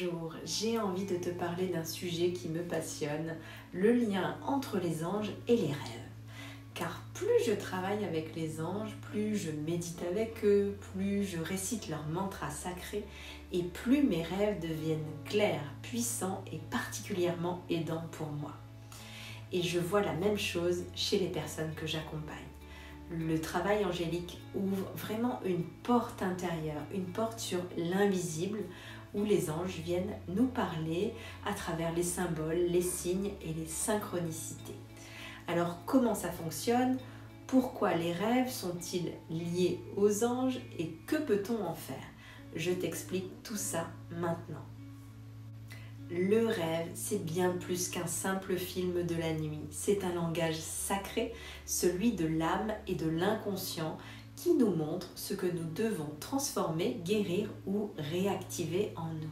jour, j'ai envie de te parler d'un sujet qui me passionne, le lien entre les anges et les rêves. Car plus je travaille avec les anges, plus je médite avec eux, plus je récite leurs mantras sacrés et plus mes rêves deviennent clairs, puissants et particulièrement aidants pour moi. Et je vois la même chose chez les personnes que j'accompagne. Le travail angélique ouvre vraiment une porte intérieure, une porte sur l'invisible où les anges viennent nous parler à travers les symboles, les signes et les synchronicités. Alors comment ça fonctionne? Pourquoi les rêves sont-ils liés aux anges et que peut-on en faire? Je t'explique tout ça maintenant. Le rêve, c'est bien plus qu'un simple film de la nuit. C'est un langage sacré, celui de l'âme et de l'inconscient, qui nous montre ce que nous devons transformer, guérir ou réactiver en nous.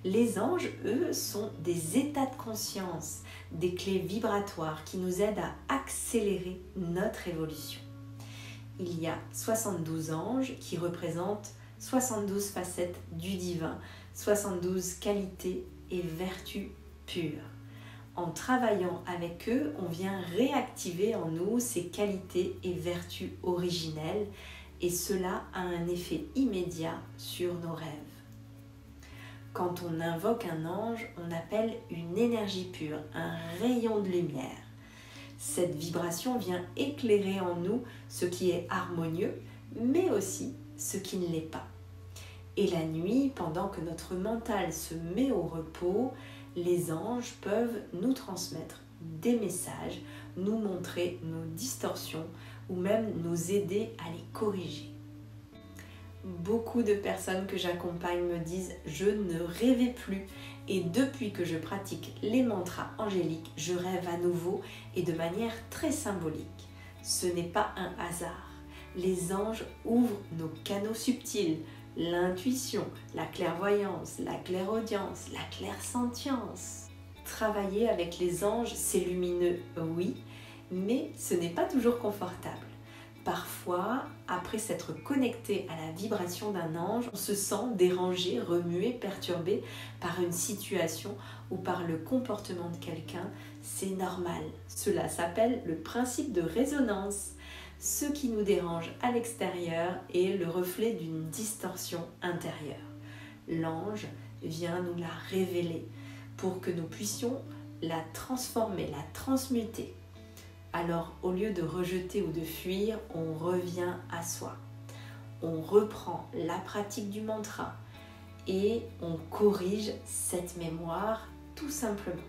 Les anges, eux, sont des états de conscience, des clés vibratoires qui nous aident à accélérer notre évolution. Il y a 72 anges qui représentent 72 facettes du divin, 72 qualités et vertus pures. En travaillant avec eux, on vient réactiver en nous ces qualités et vertus originelles et cela a un effet immédiat sur nos rêves. Quand on invoque un ange, on appelle une énergie pure, un rayon de lumière. Cette vibration vient éclairer en nous ce qui est harmonieux, mais aussi ce qui ne l'est pas. Et la nuit, pendant que notre mental se met au repos, les anges peuvent nous transmettre des messages, nous montrer nos distorsions ou même nous aider à les corriger. Beaucoup de personnes que j'accompagne me disent « je ne rêvais plus » et depuis que je pratique les mantras angéliques, je rêve à nouveau et de manière très symbolique. Ce n'est pas un hasard. Les anges ouvrent nos canaux subtils, l'intuition, la clairvoyance, la clairaudience, la clairsentience. Travailler avec les anges, c'est lumineux, oui, mais ce n'est pas toujours confortable. Parfois, après s'être connecté à la vibration d'un ange, on se sent dérangé, remué, perturbé par une situation ou par le comportement de quelqu'un. C'est normal. Cela s'appelle le principe de résonance. Ce qui nous dérange à l'extérieur est le reflet d'une distorsion intérieure. L'ange vient nous la révéler pour que nous puissions la transformer, la transmuter. Alors, au lieu de rejeter ou de fuir, on revient à soi. On reprend la pratique du mantra et on corrige cette mémoire tout simplement.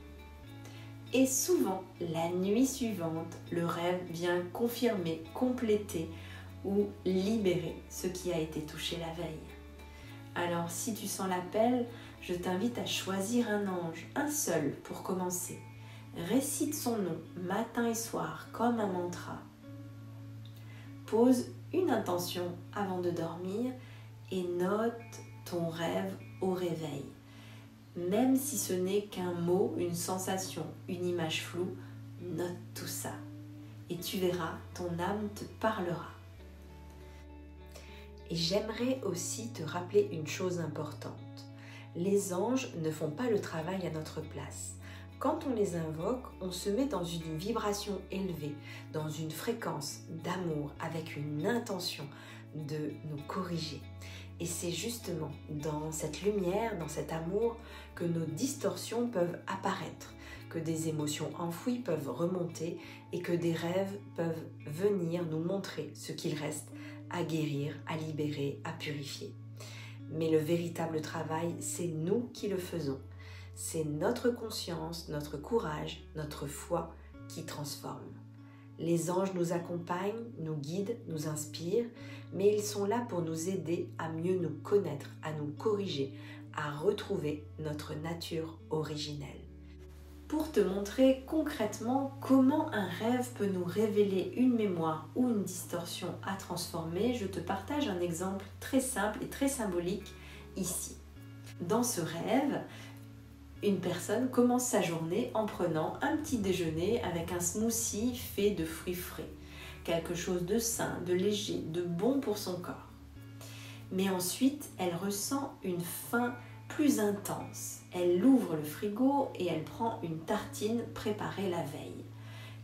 Et souvent, la nuit suivante, le rêve vient confirmer, compléter ou libérer ce qui a été touché la veille. Alors, si tu sens l'appel, je t'invite à choisir un ange, un seul pour commencer. Récite son nom matin et soir comme un mantra. Pose une intention avant de dormir et note ton rêve au réveil. Même si ce n'est qu'un mot, une sensation, une image floue, note tout ça et tu verras, ton âme te parlera. Et j'aimerais aussi te rappeler une chose importante. Les anges ne font pas le travail à notre place. Quand on les invoque, on se met dans une vibration élevée, dans une fréquence d'amour, avec une intention de nous corriger. Et c'est justement dans cette lumière, dans cet amour, que nos distorsions peuvent apparaître, que des émotions enfouies peuvent remonter et que des rêves peuvent venir nous montrer ce qu'il reste à guérir, à libérer, à purifier. Mais le véritable travail, c'est nous qui le faisons. C'est notre conscience, notre courage, notre foi qui transforme. Les anges nous accompagnent, nous guident, nous inspirent, mais ils sont là pour nous aider à mieux nous connaître, à nous corriger, à retrouver notre nature originelle. Pour te montrer concrètement comment un rêve peut nous révéler une mémoire ou une distorsion à transformer, je te partage un exemple très simple et très symbolique ici. Dans ce rêve, une personne commence sa journée en prenant un petit déjeuner avec un smoothie fait de fruits frais. Quelque chose de sain, de léger, de bon pour son corps. Mais ensuite, elle ressent une faim plus intense. Elle ouvre le frigo et elle prend une tartine préparée la veille.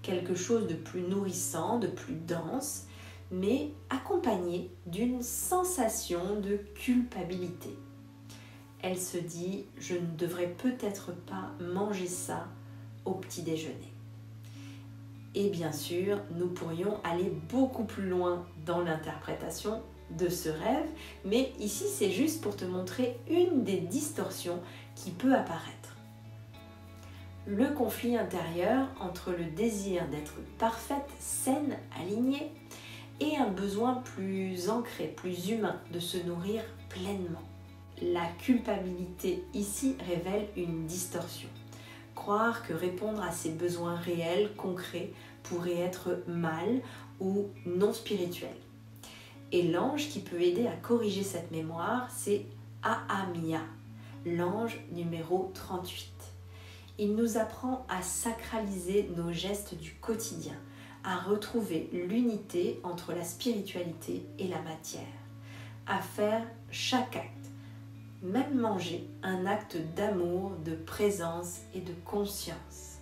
Quelque chose de plus nourrissant, de plus dense, mais accompagné d'une sensation de culpabilité. Elle se dit « je ne devrais peut-être pas manger ça au petit déjeuner ». Et bien sûr, nous pourrions aller beaucoup plus loin dans l'interprétation de ce rêve, mais ici c'est juste pour te montrer une des distorsions qui peut apparaître. Le conflit intérieur entre le désir d'être parfaite, saine, alignée, et un besoin plus ancré, plus humain, de se nourrir pleinement. La culpabilité ici révèle une distorsion. Croire que répondre à ses besoins réels, concrets, pourrait être mal ou non spirituel. Et l'ange qui peut aider à corriger cette mémoire, c'est Ahamia, l'ange numéro 38. Il nous apprend à sacraliser nos gestes du quotidien, à retrouver l'unité entre la spiritualité et la matière, à faire chaque acte, même manger, un acte d'amour, de présence et de conscience.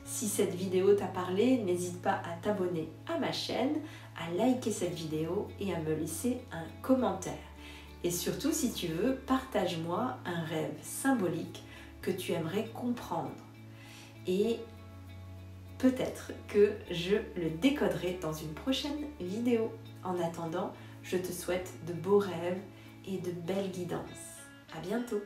Si cette vidéo t'a parlé, n'hésite pas à t'abonner à ma chaîne, à liker cette vidéo et à me laisser un commentaire. Et surtout, si tu veux, partage-moi un rêve symbolique que tu aimerais comprendre. Et peut-être que je le décoderai dans une prochaine vidéo. En attendant, je te souhaite de beaux rêves et de belles guidances. À bientôt!